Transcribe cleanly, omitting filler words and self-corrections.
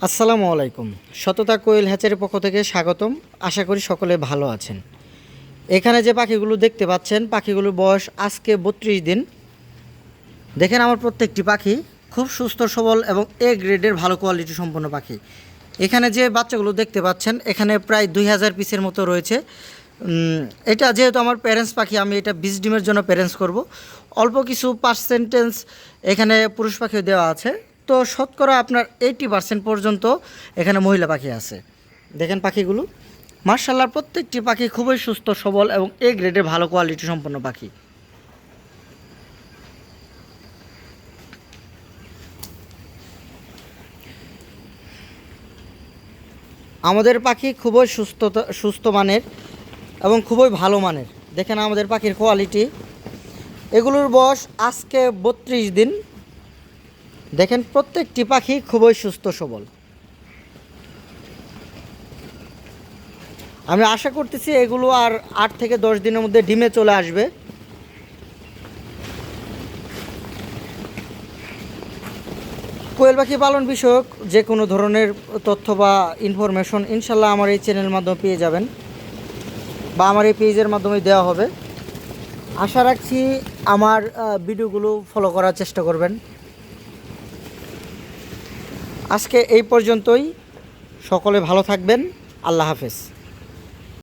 আসসালামু আলাইকুম। সততা কোয়েল হ্যাচারের পক্ষ থেকে স্বাগতম। আশা করি সকলে ভালো আছেন। এখানে যে পাখিগুলো দেখতে পাচ্ছেন, পাখিগুলোর বয়স আজকে 32 দিন। দেখেন আমার প্রত্যেকটি পাখি খুব সুস্থ সবল এবং এ গ্রেডের ভালো কোয়ালিটি সম্পন্ন পাখি। এখানে যে বাচ্চাগুলো দেখতে পাচ্ছেন, এখানে প্রায় 2000 পিসের মতো রয়েছে। এটা যেহেতু আমার প্যারেন্টস পাখি, আমি এটা 20 ডিমের জন্য প্যারেন্টস করব। অল্প কিছু পার্সেন্টেজ এখানে পুরুষ পাখিও দেওয়া আছে। তো শতকরা আপনার 80% পর্যন্ত এখানে মহিলা পাখি আছে। দেখেন পাখিগুলো, মার্শাল্লাহ প্রত্যেকটি পাখি খুবই সুস্থ সবল এবং এ গ্রেডের ভালো কোয়ালিটি সম্পন্ন পাখি। আমাদের পাখি খুবই সুস্থ মানের এবং খুবই ভালো মানের। দেখেন আমাদের পাখির কোয়ালিটি। এগুলোর বয়স আজকে 32 দিন। দেখেন প্রত্যেকটি পাখি খুবই সুস্থ সবল। আমি আশা করতেছি এগুলো আর 8 থেকে 10 দিনের মধ্যে ডিমে চলে আসবে। কোয়েল পাখি পালন বিষয়ক যে কোনো ধরনের তথ্য বা ইনফরমেশন ইনশাল্লাহ আমার এই চ্যানেলের মাধ্যমে পেয়ে যাবেন বা আমার এই পেজের মাধ্যমে দেওয়া হবে। আশা রাখছি আমার ভিডিওগুলো ফলো করার চেষ্টা করবেন। আজকে এই পর্যন্তই। সকলে ভালো থাকবেন। আল্লাহ হাফেজ।